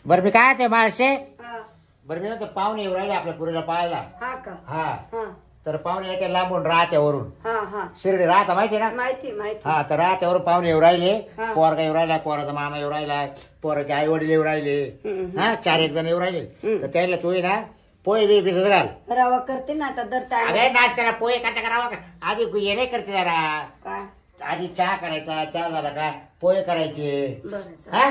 बरं मी काय ते माळशे हा बरं मी म्हणतो पाहुणे येऊ राहिले आपल्या पुरीला पाहायला. हा का हा हा तर पाहुणे येते लांबून राहत्यावरून हा हा शिर्डी राहता माहिती ना. माहिती माहिती हा तर राहत्यावरून पाहुणे येऊ राहिले. हा. पोरगा येऊ राहिला पोराचा मामा येऊ राहिला पोराचे आई वडील येऊ राहिले. हा 4 जण येऊ राहिले तर त्याला तू ये ना पोहे बी भिजत घाल. रवा करते ना आता दर टाइम अगे नाश्त्याला पोहे करता करावा का आधी ये नाही करते जरा काय आधी चहा करायचा चहा झाला का पोहे करायचे. बरं हा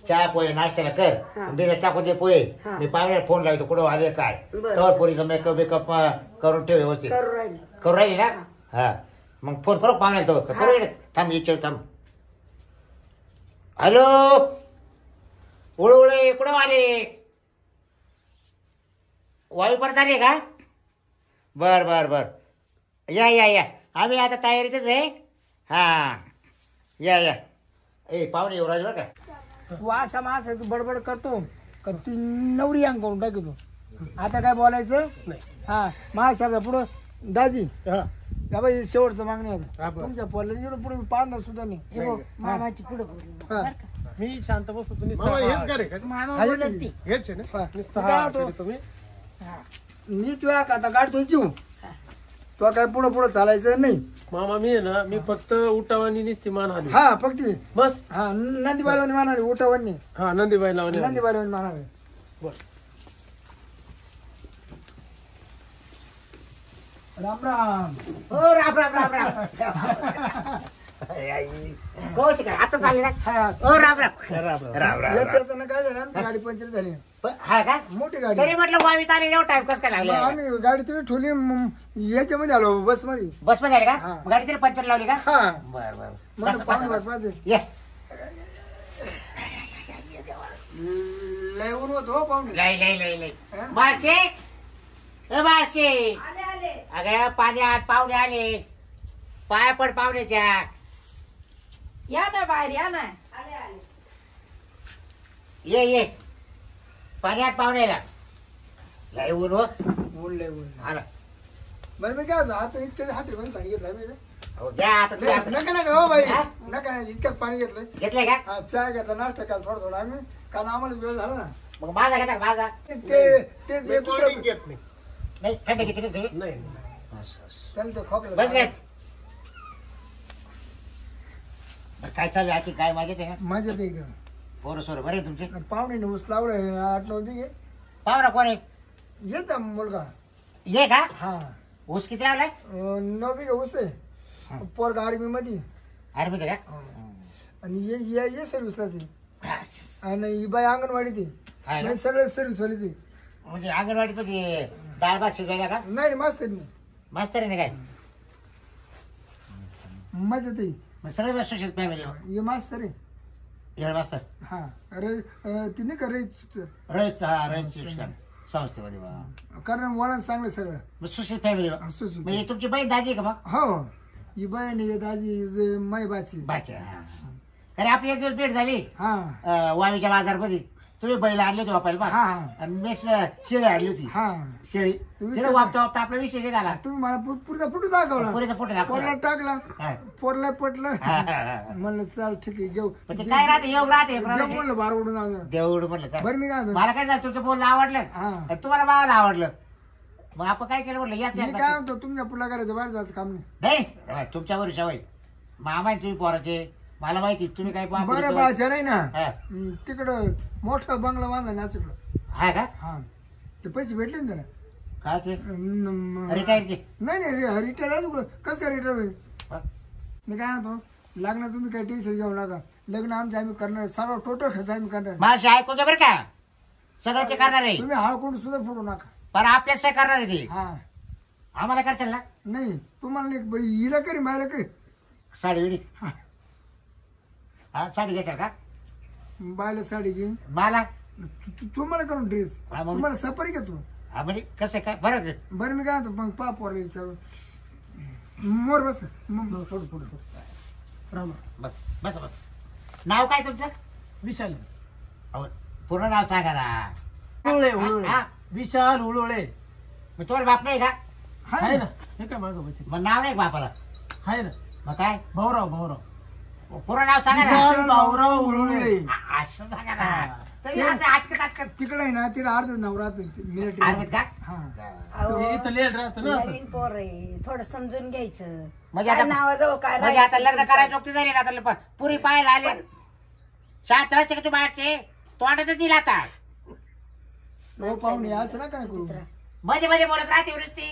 चहा पोहे नाश्त्याला कर हा. भिजत टाकून दे पोहे. हा. मी पाहुण्याला फोन लावतो कुठं आले काय बरं. तर पोरीचा मेकअप बिकअप करून ठेव व्यवस्थित करू राहिले करू राहिली ना. हा मग फोन करू पाहुण्याला तो करू राहिले थांब विचार थांब. हॅलो उळुळे कुठं आले वायू परत आले का. बर बर बर या या या आम्ही आता तयारीतच आहे. हा या या ए पाहुणे येऊ राहिले बरं का. तू असा मास आहे, तू बडबड करतो का ती नवरी अंग करून टाकतो. आता काय बोलायचं नाही. हा महाशब्दा पुढं दाजी या बाई शेवटचं मागणी आता तुमच्या पोरला एवढं पुढे पाहणार सुद्धा नाही. हे बघ, मामाची पुढे बोलू हा. मी शांत बसतो तुम्ही मामा हेच करे का मामा हा, बोलत ती हेच आहे हा. ना काय होतं? तुम्ही मी तुझ्या आता काढतोय जीव तो काय पुढं पुढं चालायचं नाही. मामा मी आहे ना मी फक्त उठावानी निसती मान आली हा फक्त बस हा नंदीबाईला म्हणाले उठावणी हा नंदीबाई लावणी नंदीबाईला म्हणाले. राम राम. हो राम राम राम राम कौश काय आता चालले ना. हा हो राम राम राम राम येत येताना काय झालं आमची गाडी पंक्चर झाली. हा का मोठी गाडी तरी म्हटलं वावीत आले एवढा टाइम कसं काय मग लागला. आम्ही गाडी तरी ठेवली याच्यामध्ये आलो बस मध्ये. बस मध्ये आले का हा. गाडी तरी पंचर लावली का. हा बर बर मला बस पाणी बस वाट पाहते. ये लय ऊन होत हो पाहुणे. लय लय लय लय हा? मासे ए मासे आले आले अगं पाण्यात पाहुणे आले पाया पड पाहुण्याच्या. या ना बाहेर या ना आले आले ये ये पाण्यात पाहुण्याला लय ऊन हो. ऊन लय ऊन. हा ना. बरं मी काय होतं, आता इतकं हाटी पण पाणी घेतलं मी. हो, द्या आता द्या आता. नका नका हो बाई हा? नका नाही इतक्यात पाणी घेतलंय. घेतलंय का हा, चहा घेतला नाश्ता केला थोडा थोडा आम्ही कारण आम्हाला वेळ झाला ना. मग माझा घेता का माझा ते जे कोणी घेत नाही नाही थंड घेतली का तुम्ही. नाही असं, असं. त्यांचं ते खोकलं बस काय काय चालू आहे की काय माझे ते मजा ते एकदम. पोरं सोरं बरे आहे तुमचे. पाहुणे ऊस लावलं 8-9 बिघे. पाहुणा कोण आहे येत मुलगा. ये का हा ऊस किती लावलाय 9 बिघे ऊस आहे. पोरगा आर्मी मध्ये आर्मीचं का आणि ये सर्व्हिसला ते हा, आणि ही बाई अंगणवाडी ती हा ना? म्हणजे सगळे सर्व्हिस वाली ती. म्हणजे अंगणवाडी मध्ये डाळ भात शिजवायला का नाही मास्तर नाही मास्तर आहे ना काय मजा ते मग सगळे बस सुशिक्षित फॅमिली ये मास्तर आहे. एवढं मास्तर हा अरे ती नाही का रे रहित हा रहित शिक्षण संस्थेमध्ये बा. कारण वळण चांगलं सगळं. मग सुशिक्षित फॅमिली असं सुद्धा. म्हणजे तुमची बहीण दाजी आहे का मग हो ही बहीण आहे दाजी माई बाची. बाच्या अरे आपली एक दिवस भेट झाली हा वायूच्या बाजारमध्ये तुम्ही बैल आणले होते वापायला बा. हा हा आणि मेस शेळी आणली होती हा शेळी तिला वापता वापता आपला विषय नाही झाला तुम्ही मला पुढचा फोटो दाखवला. पुरेचा फोटो पोरला दाखवला टाकला हा. पोरला पटलं हा, हा, हा. म्हणलं चाल ठीक आहे घेऊ पण ते काय राहते योग राहते जेव म्हणलं बार उडून आलं. देऊड म्हणलं का बरं मी काय म्हणतो, मला काय झालं तुमचं बोलणं आवडलं हा आणि तुम्हाला भावाला आवडलं मग आपण काय केलं म्हटलं याच मी काय म्हणतो तुमच्या पुढला करायचं बाहेर जायचं काम नाही. नाही तुमच्यावर सवय मामा आहे तुम्ही पोराचे मला माहिती तुम्ही काय पाहा बरं बाच्या नाही ना हा तिकडं मोठा बंगला बांधला नाशिकला. हा का हा ते पैसे भेटले ना त्याला. काय ते नाही रिटायरचे नाही रिटायर कस काय रिटायर होईल. हा. मी काय म्हणतो लग्न तुम्ही काही टेन्शन घेऊ नका. लग्न आमचं आम्ही करणार सर्व टोटल खर्च आम्ही करणार. माझी ऐकून घ्या बरं का सगळं ते करणार आहे तुम्ही हा कोण सुद्धा फोडू नका. पण आपल्याच काय करणार आहे ते हा आम्हाला करशाल ना नाही तुम्हाला नाही बरं हिला करी मायला करी साडी विडी हा. हा साडी घ्यायच्या का बायला साडी घेईन मला तुम्हाला करून ड्रेस हा, मग- तुम्हाला सफारी घेतो. हा म्हणजे कसं काय बरं बरं मी काय म्हणतो मग पाप वर विचारू मोर बस मग फोडू फोडू फोडू. रामा बस बस बस नाव काय तुमचं विशाल अहो, पूर्ण नाव सांगा ना उळुळे हा, उळुळे हा. विशाल उळुळे मग तुम्हाला बाप नाही का हाय आहे ना ना हे काय मागं बसेल मग नाव नाही का बापाला आहे ना मग काय भाऊराव पूर्ण नाव सांगा ना विशाल भाऊराव उळुळे असं सांगा ना तरी असं अटकत तिकडे आहे ना तिला अर्ध नवरा मिलिटरी आर्मीत का हा अहो, इथं लेट राहतं ना असं. नवीन पोर आहे थोडं समजून घ्यायचं म्हणजे काय आता नावाजवळ काय म्हणजे आता राहायचं लग्न करायचं नव्हती झाली ना आता पुरी पाहायला आले शाळेत रस्ते का तू बाहेरचे तोंडाचं दिला आता हो पाहुणे असं ना काय करू मध्ये मध्ये बोलत राहते वृत्ती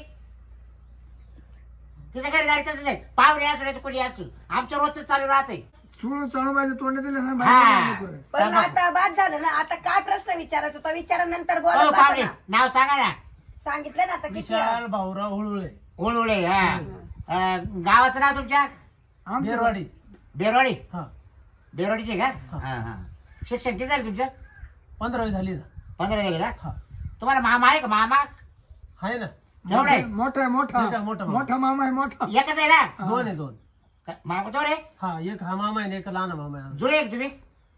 तिचं घरी गाडी तसंच आहे पाहुणे असू नाही तर कोणी असू आमच्या रोजच चालू राहते सोडून चालू पाहिजे तोंड दिलं ना हा. बाहेर नको. पण आता बाद झालं ना आता काय प्रश्न विचारायचा होता विचारानंतर हो बोला पाहुणे नाव सांगा ना सांगितलं ना आता किती विशाल भाऊराव हुळुळे उळउळे हा गावाचं नाव तुमच्या आमचं बेरवाडी बेरवाडी हा बेरवाडीचे का हा हा शिक्षण किती झालं तुमचं 15वी झाली ना 15 झाले का हा तुम्हाला मामा आहे का मामा आहे ना केवढा आहे मोठा आहे मोठा मोठा मामा. मोठा मामा आहे मोठा एकच आहे ना दोन आहे दोन मामा तो रे हा एक हा मामा आहे आणि एक लहान मामा आहे जुळे एक तुम्ही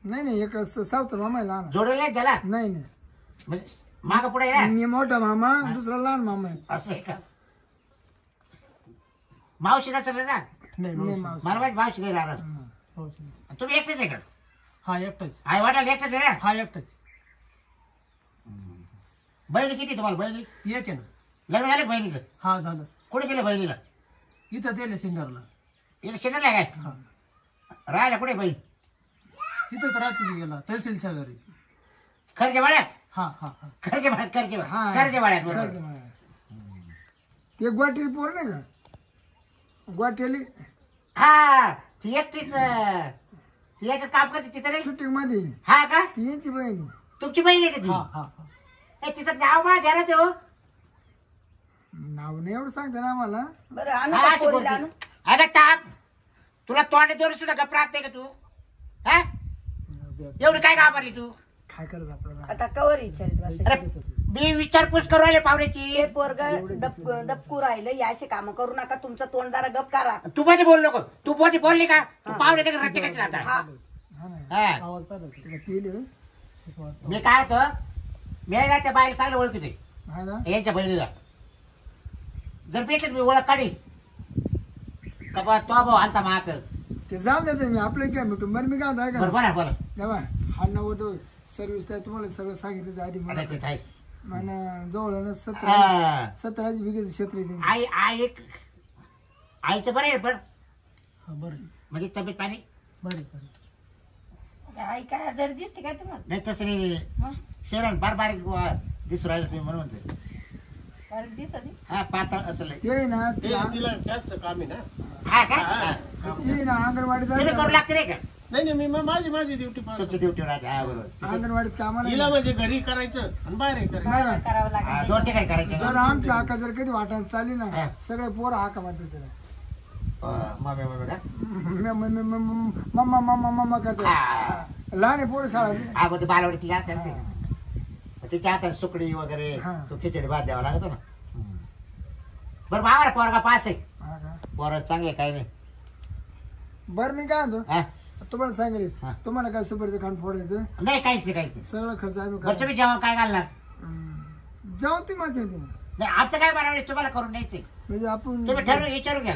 नाही नाही एक सावतर मामा आहे लहान जोडलेले आहेत त्याला नाही नाही म्हणजे माग पुढे आहे ना मी मोठा मामा दुसरा लहान मामा आहे असं आहे का मावशी नसेल ना नाही नाही मावशी. मावशी. मला माहिती मावशी नाही राहणार हं. मावशी. तुम्ही एकटेच आहे का हा एकटाच आई वाटायला एकटेच आहे ना हा एकटाच बहिणी किती तुम्हाला बहिणी एक आहे ना लग्न झालं का बहिणीचं हा झालं कुठे गेलं बहिणीला इथं दिले सिन्नरला इकडे शेणाला काय हा राहायला कुठे बहीण तिथंच रात्री गेला तहसील शेजारी खर्चे वाड्यात हा हा हा खर्चे वाड्यात खर्चे हा. खर्चे वाड्यात बरोबर खरं मामा. ते ग्वाटेली पोर नाही का ग्वाटेली हा ती एकटीच ती याच्यात काम करते तिथं नाही शूटिंग मध्ये हा का ती यांची बहीण तुमची बहीण आहे का हा ती हा हा ए, तिचं नाव मा द्या ना ते हो नाव नाही एवढं सांगते ना आम्हाला बरं आणू हा, का अशी पोरीला बोलते. आणू? अगं टाक तुला तोंड देऊन सुद्धा का प्राप्त आहे का तू हा एवढी काय घाबरली तू काय करायचं आपल्याला आता कवर विचारित बसायचं. अरे मी विचारपूस करू राहिले ते पाहुण्याची पोरग दपकू राहिलं या असे काम करू नका तुमचं तोंड जरा गप करा तू मध्ये बोल नको तू मध्ये बोलली का तू पाहुणे तिकडे रट्टे कशी राहता हा हा ना हा आवाज पाहिला का? तिला पिले मी काय होतं मी आहे ना त्या बाईला चांगलं ओळखते हा ना यांच्या बहिणीला जर भेटत मी ओळख काढी का बा तो भाऊ आलता महाक ते जाऊन देते मी आपलं काय मिटून बरं मी काय म्हणतो बरं ऐका बोला बोला तेव्हा हा नव्वद सर्व्हिस आहे तुम्हाला सगळं सांगितलं आधी मला आता ते थायस. मला जवळ ना हा. 17 बिघेचं क्षेत्र आहे त्यांचं. आई आई एक आईचं बरं आहे पण हा बरं म्हणजे तब्येत पाणी बरं बरं आई काय आजारी दिसते काय तुम्हाला नाही तसं नाही मग? शरण बार बारीक दिसू राहिलं तुम्ही म्हणून म्हणते बरं दिसत हा पातळ असं लय. ते आहे ना ते तिला जास्त काम आहे ना हा का हा. ती ना अंगणवाडीत तुम्ही करू जायचं. लागते रे का नाही नाही मी माझी ड्युटी तुमची ड्युटी राहते हा बरोबर अंगणवाडीत कामाला हिला आहे. म्हणजे घरी करायचं आणि बाहेर हे करायचं नाही ना. करावं हा, लागेल दोन ठिकाणी करायचे जर आमची हाका जर कधी वाटायला चालली हा. ना सगळे पोरं हाका मारतात त्याला मम्मी मम्मी का मम्मा मम्मा मम्मा करतात हा. लहान आहे पोरं शाळा हा मग ते बालवाडीत जाते ना ते. मग तिच्या हातात सुकडी वगैरे हा. तो खिचडी भात द्यावा लागतो ना बरं आम्हाला पोरगा पास आहे हा का? पोरं चांगले काही नाही बरं मी काय म्हणतो हा? तुम्हाला सांगेल हा. तुम्हाला काय सुपारीचं खांड फोडायचं नाही काहीच नाही काहीच नाही सगळं खर्च आम्ही बरं तुम्ही जेव्हा काय घालणार जाऊ ती माझं येते नाही आमचं काय बनवलं तुम्हाला करून द्यायचंय म्हणजे आपण तुम्ही ठरवून विचारून घ्या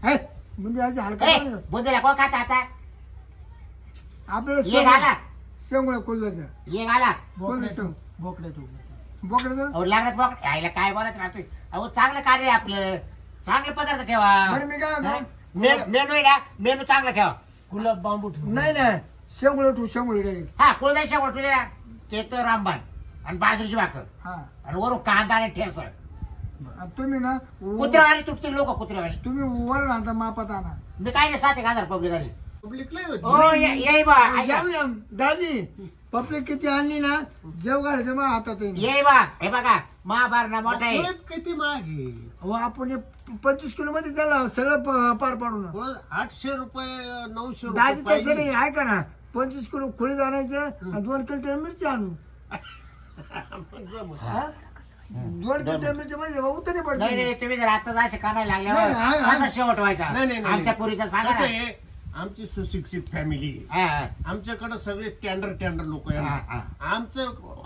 हे, म्हणजे आज हलका ए, नाही. बुंदीला कोण खाता आता आपल्याला ये घाला शेंगुळ्या कुलदाच्या ये घाला बोकडे कोण बोकडे तू बोकड्याचं अहो लागणार बघ आईला काय बोलायचं राहतोय अहो चांगलं कार्य आहे आपलं चांगले पदार्थ ठेवा बरं मी काय म्हणतो? मेनू आहे ना मेनू चांगला ठेवा गुलाब बांबू ठेवू नाही नाही शेंगुळे ठेवू शेंगुळे डायरेक्ट हा कुळदाच्या वाटलेल्या ते तर रामबाण आणि बाजरीची भाकर हा आणि वरून कांदा आणि ठेस आणि तुम्ही ना कुत्र्यावाली तुटतील लोक कुत्र्यावाली तुम्ही वर आणता मापात आणा मी काय नाही 7,000 पब्लिक आली पब्लिक लय हो होती येई बा ऐका. जाऊ द्या. दाजी पब्लिक किती आणली ना जेव घालायचं मग हातात येईल. येई बा हे बघा महाभारत मोठा आहे कुळत किती महाग आहे अहो, आपण 25 किलो मध्ये त्याला सगळं पार पाडू ना कुळत 800 रुपये 900 दाजी रुपये तसं नाही पाहिजे. ऐका ना 25 किलो खोळी आणायचं आणि 2 क्विंटल मिरची आणू हा? 2 क्विंटल मिरची म्हणजे उतरणी नाही पडते नाही तुम्ही जर आता असे कानायला नाही, नाही, लागल्यावर हा. असा शेवट व्हायचा नाही, नाही, नाही. आमच्या पुरीचा सांगा कसं ना. आहे आमची सुशिक्षित फॅमिली हा, हा. आमच्याकडे सगळे टेंडर लोक हा, येणार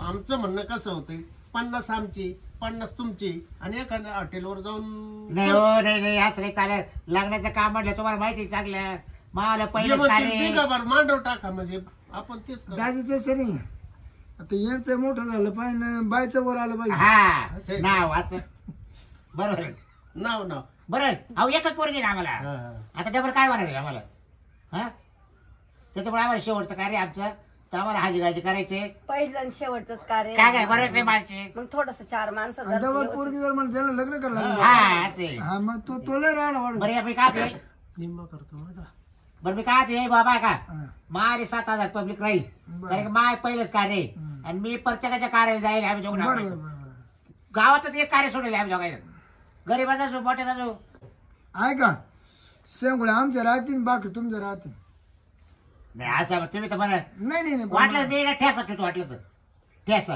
आमचं म्हणणं कसं होतंय 50 आमची 50 तुमची आणि एखाद्या हॉटेलवर जाऊन नाही हो नाही नाही असं नाही चालेल लग्नाचं काम म्हटलं तुम्हाला माहिती आहे चांगलं मला जे पहिलं म्हणतील कार्य बिगाभर मांडव टाका म्हणजे आपण तेच करू. दाजी तसं नाही आता यांचं मोठं झालं पाहिजे बायचं वर आलं पाहिजे. हा नाव वाच बरोबर नाव नाव बरं. अहो एकच पोरगी ना आम्हाला. हा, हा. आता डबल काय होणार आहे आम्हाला? हा त्याच्यामुळे आम्हाला शेवटचं कार्य आमचं तर आम्हाला हाजी गाजी करायचे. पहिलं आणि शेवटच कार्य काय काय बरोबर नाही माणसे. मग थोडस 4 माणसं आणि जर डबल व्यवस्थित- पोरगी जर मला त्याला लग्न करायला लागलं. हा असे हा मग तो लय राहणार वाढ. बरं मी काय ते निम्मा करतो बघा. बरं मी काय ते बाबा का हा. मारे 7,000 पब्लिक राहील बरं. कारण की माय पहिलंच कार्य आहे. हम्म. आणि मी प्रत्येकाच्या कार्याला जाईल आम्ही दोघं बरोबर नाव. बरोबर. गावातच एक कार्य सोडले आम्ही दोघांना. गरीबाचा जो मोठ्याचा जो ऐका शेंगुळे आमच्या राहतील बाकी तुमच्या राहतील. नाही असं तुम्ही तर बरं नाही वाटलं मी ना ठेसा ठेवतो वाटलं तर ठेसा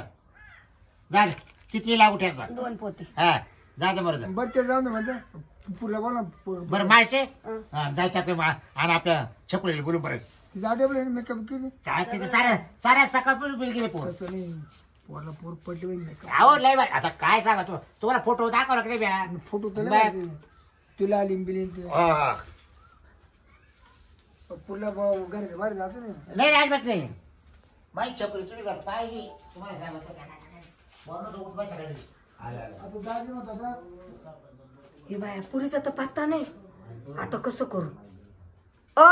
झालं किती लागू ठेसा 2 पोती. हा जायचं बरं बरं ते जाऊन दे म्हणते पुढला बोला बरं माळशे हं. हा जायचं आपल्या आणि आपल्या छकुलीला बोलून बरं जाटेबले मेकअप केली तिथे साऱ्या सकाळपासून बिल गेले पोर. तसं नाही पोरला पोर पटली मेकअप आवड लय बाय आता काय सांगा तुम्हाला फोटो दाखवला की नाही ब्या? फोटो तर बाय. तुला लिंबिली हा. पुढला घराच्या बाहेर जायचं नाही. नाही राजबात नाही माहीत छकुली तुम्ही जर पाहिली तुम्हाला सांगतो उठ बसा रेडी. आलं, आलं. आता दाजी म्हणत होता हे बाया पुरीचा तर पत्ता नाही. आता कसं करू? ओ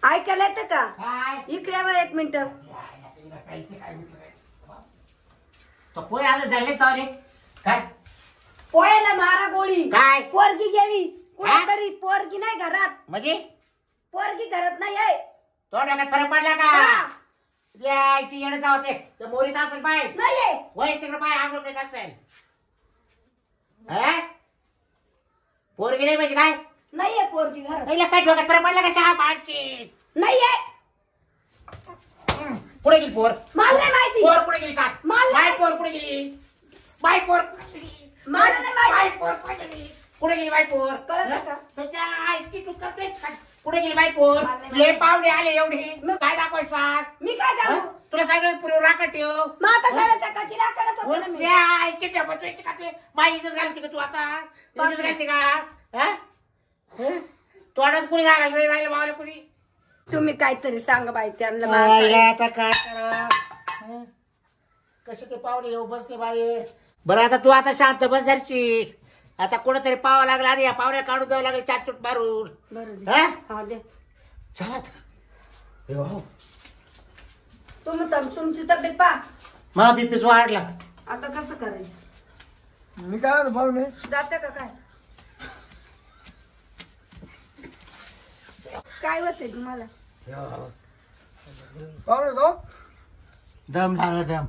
ऐकायला येतं का? काय इकडे यावर 1 मिनिट. तो पोय आलं झाले तर काय पोयाला मारा गोळी. काय? पोरगी गेली हा? कुठेतरी. पोरगी नाही घरात. म्हणजे पोरगी घरात नाही आहे. तो डोक्यात फरक पडला का? हा. यायची येणं जावं ते मोरीत असेल पाय नाही आहे. वय तिकडे पाय आंघोळ काही असेल. पोरगी नाही म्हणजे काय? नाहीये पोरगी घरात. पहिला काय डोक्यात फरक पडला का सहा पाचशे नाहीये. पुढे गेली पोर. मला नाही माहिती. पोर पुढे गेली सांग. मला बाय नाही. पोर पुढे गेली. बाय पोर पुढे गेली. मला नाही माहिती. बाय पोर पुढे गेली. पुढे गेली बाय पोर. कळलं का? त्याच्या आईची तू करतेच का? पुढे गेली बाय पोर. मला नाही ले पावले आले एवढे मग? काय दाखवायचं सांग? मी काय सांगू? तुला सांगितलं पुरी राखा ठेव. मग आता साऱ्या सकाळची राखणच होतं ना मी. त्या आईची टपटवायची का तुझी माझी इज्जत घालते का तू आता? इज्जत घालते का? हा? हं? तोंडात कुणी घालायला नाही राहिलं मावलं कुणी? तुम्ही काहीतरी सांगा बाई त्यांना. आईला आता काय करा? कसे ते पावले येऊ बसते बाहेर. बरं आता तू आता शांत बस जरची. आता कुठेतरी पावा लागला आधी या पावल्या काढून द्यावं लागेल चाटचूट मारून. बरं दे. हा? हा दे. चला आता. हे हो. तुमची तब्येत पहा. मग बीपीच वाढला. आता कसं करायचं? मी काय म्हणतो भाऊ नाही जाते का काय? काय होते तुम्हाला? पाहुणे तो दम झाला दम.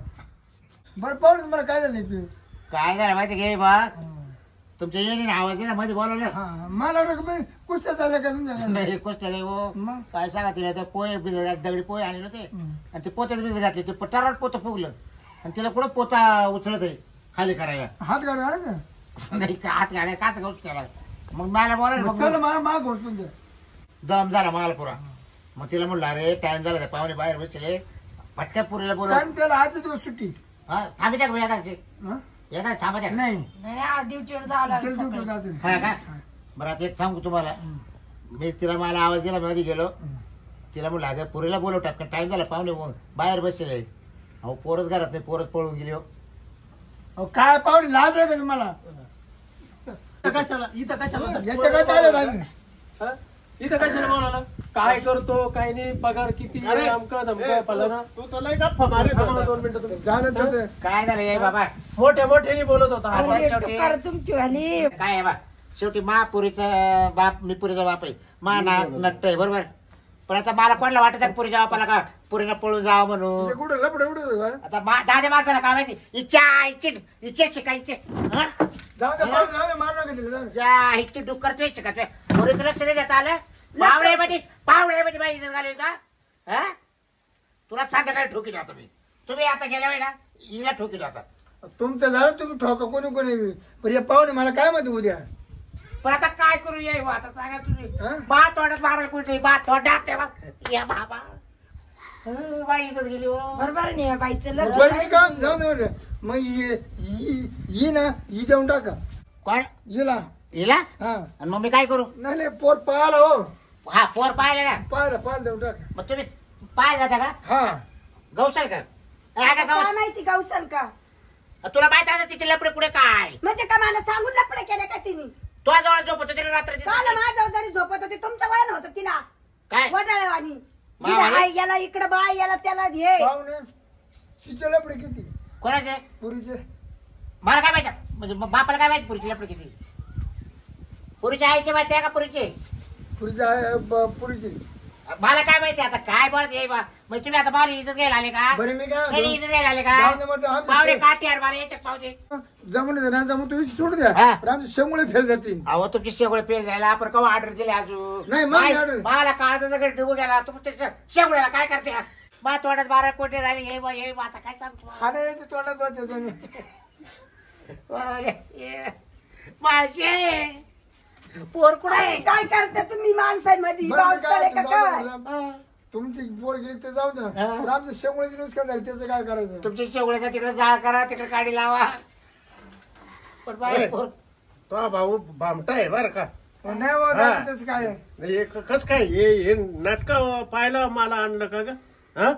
बरं पाहुणे तुम्हाला काय झालं नाही काय झालं माहिती घे बा तुमच्या येणे आवाज दिला मध्ये बोलवलं. हा मला वाटलं की कुस्त्या झाल्या का तुमच्या नाही कुस्त्या नाही हो. मग काय सांगा तिला ते पोहे दगडी पोहे आणले होते हम्म. आणि ते पोत्यात भिजत घातले ते टराट पोतं फुगलं आणि तिला कुठं पोता उचलत आहे खाली करायला. हात गाडी आले का नाही का हात गाड्या काच गोष्ट केला. मग मला बोलायला चल मग माग गोष्ट तुमच्या दम झाला मला पुरा. मग तिला म्हणलं अरे टाइम झाला पाहुणे बाहेर बसले पटक्या पुरीला बोलव. कारण त्याला आजचे दिवस सुट्टी हा थांबी द्या का येताचे हा? येतात थांबा द्या. नाही ड्युटीवर त्याला ड्युटीवर जायचं हा नाही. का बरं आता एक सांगू तुम्हाला मी तिला मला आवाज दिला मध्ये गेलो तिला म्हणलं अगं पुरीला बोलव टाक टाइम झाला पाहुणे बाहेर बसले. अहो पोरच घरात नाही पोरच पळून गेली हो. अहो, काय पाहुणे लाज आहे का तुम्हाला कशाला इथं कशाला याच्या काय चालत आम्ही हा? इथं कशाला बोलायला काय करतो काय नाही पगार किती अरे, अमकं धमकं फलाना तू तर लय गप्पा मारित थांबा ना होता. 2 मिनिटं तुम्ही. झालं तर काय झालं ये बाबा मोठ्या मोठ्याने बोलत होता हा. आता शेवटी तुमची वाली. काय आहे बा शेवटी महापुरीचा बाप मी पुरीचा बाप आहे मा नट्ट आहे बरोबर. पण आता मला कोणाला वाटत आहे पुरीच्या बापाला का पुरीला पळून जावं म्हणून. कुठं लपडे उडे आता दादा माणसाला काय माहिती इच्छा शिकायचे जाऊ दे पाहुणे जाऊ दे मारू नका तिला जाऊ दे. इच्छा डुक्कर तू शिकायचं पुरीचं लक्ष नाही देता आलं. पावड्यामध्ये बाई इज्जत घालवी का? हा तुला सांगता काय ठोकी आता तुम्ही आता गेल्या वेळी ना हिला ठोकी आता. तुमचं झालं तुम्ही ठोका कोणी कोणी पण या पाहुणे मला काय माहिती उद्या पण आता काय करू ये आता सांगा तुम्ही. हा? बात तोंडात मारायला कुठे बात तोंडात तेव्हा या बाबा बाई इज्जत गेली हो. बरोबर नाही बाईचं बरं मी काय जाऊ दे म्हटलं मग ही ना ही देऊन टाका कोण हिला हिला हा आणि मग मी काय करू? नाही नाही पोर पाहायला हो हा पोर पाहिलं ना पाहायला देऊन टाका मग तुम्ही पाहायला जाता का हा गौशाल का अगं काय गौस, माहिती गौसल का तुला माहित आहे तिचे लपडे पुढे काय म्हणजे का मला सांगून लपडे केले का तिने तो जवळ झोपतो तिला रात्र काल माझ्या जरी झोपत होती तुमचं वय नव्हतं तिला काय वडाळेवाणी मावाले? याला इकडं बाय याला त्याला घे पाहुणे तिचे लपडे किती कोणाचे पुरीचे मला काय माहिती म्हणजे बापाला काय माहिती पुरीची लपडे किती पुरीच्या आईचे माहिती आहे का पुरीचे पुरीचे मला काय माहिती आता काय बोलत ये बा म्हणजे तुम्ही आता मला इज्जत घ्यायला आले का बरं मी काय नाही इज्जत घ्यायला आले जाऊ दे मग, का आमचं पावरे शेव- काठी यार मला याच्यात पावते जमून दे ना जमून तुम्ही सोडू द्या हा. पण आमचे शेंगुळे फेल जातील अहो तुमची शेगोळे पेल जायला आपण कवा ऑर्डर दिली अजून नाही, मग माय- order. मला काळाचा जर डुबू गेला तुमच्या शेगोळ्याला काय करते बा तोड्यात 12 कोटी राहिले हे बा हे बा, आता काय सांगतो खाणे यायचे तोंडात वाचायचं जमीन. अरे, ये. मावशे पोर कुठं आहे काय करता तुम्ही माणसांमध्ये बरं, मी बावचळे का जाऊ काय दे. तुमची पोर गेली ते जाऊ द्या हा. पण आमचे शेंगुळे नुसकान झाले त्याचं काय करायचं तुमच्या शेगोळ्याचा तिकडे जाळ करा तिकडे गाडी लावा पण बाई, होय. पोर- तो भाऊ भामटा आहे बरं का नाही हो, हा. दादा, त्याचं काय आहे? नाही, हे कस काय हे नाटक पाहायला मला आणलं का ग हा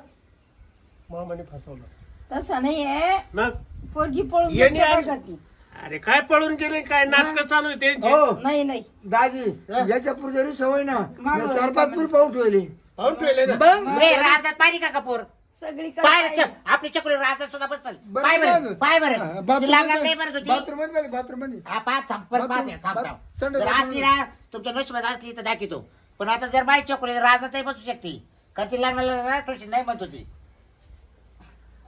मामाने फसवलं तसं नाहीये मग पोरगी पळून येणे गेली, काय आणि- करती? अरे काय पळून गेले काय नाटक चालू आहे त्यांची हो नाही नाही दाजी याच्या पुढे सवय ना मी 4-5 पुरी पाहून ठेवली पाहून ठेवले ना ए, राजात पाहिली का कपूर सगळी पाय रे, आपली चकुली राजात सुद्धा बसल बरं, पाय बरं बरं. पाय बरं ती लागणार नाही बरं तुझी बाथरूम मध्ये बाथरूम मध्ये हा पाच थांब परत पाच आहे, थांब थांब संडे जर बाथरूम असली ना तुमच्या नशिबात असली तर दाखवतो पण आता जर बाई चकुली राजातही बसू शकते कारण ती लागणार तुझी नाही म्हणत होती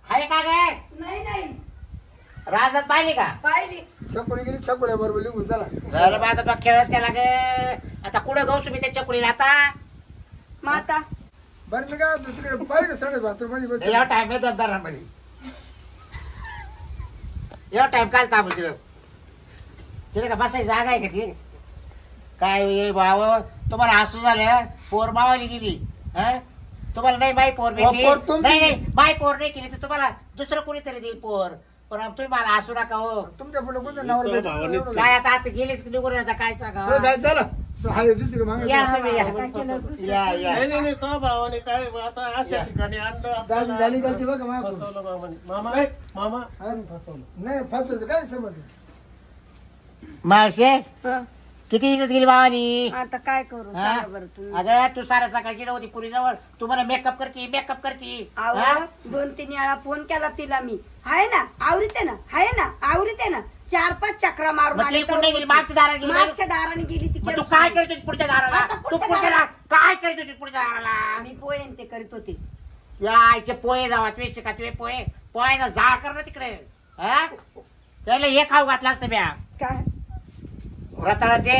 आहे का गे नाही नाही राजात पाहिली का पाहिली छकुली गेली छकुल्या बरोबर लिहून चला झालं बा, आता तो खेळच केला गे आता कुठं गाऊ तुम्ही त्या चकुलीला आता माता बरं मी काय दुसरीकडे पाहिजे संडे बाथरूम मध्ये बस एवढा टाइम आहे दरदारामध्ये एवढा टाइम काय थांबू तिला तिला का बसायची जागा आहे का ती काय ये भाव तुम्हाला हसू झालं पोर मावाली गेली हं? तुम्हाला नाही बाई पोर भेटली पोर तुमची. नाही नाही बाई पोर नाही केली तर तुम्हाला दुसरं कोणीतरी देईल पोर पण तुम्ही मला हसू नका हो तुमच्या पुढे कोणतं नावर इतकं भावानेच भेटलं? काय आता आता गेलीच की निघून आता काय सांगा हो, जायचं चला तो हाय दुसरी मागे या तुम्ही या. काय केलं दुसरं? या या नाही नाही तो भावाने काय आता अशा या. ठिकाणी आणलं दादी आपल्याला. झाली गलती बघा मागून. फसवलं मामाने मामा मामा फसवलं नाही फसवायचं काय समज मावशे हं. किती इज्जत गेली मावाली आता काय करू हा? सांगा बरं तुम्ही अगं तू सारा सकाळची होती पुरी जवळ तू मला मेकअप करती हा? आव 2-3 वेळा फोन केला तिला मी आहे ना आवरीते ना आहे ना आवरीते ना 4-5 चक्रा मारून मग ती आली कुठे गेली तर मागच्या दारात गेली मागच्या दाराने गेली ती मग तू काय करत होती पुढच्या दाराला आता तू पुढच्या पुढच्या दाराला. काय करत होती पुढच्या दाराला मी पोहेन ते करीत होते या आईचे पोहे जावा तुझे शिका तुझे पोहे पोहायला जाळ कर ना तिकडे हा त्याला हे खाऊ घातलं असतं ब्या काय रताळा ते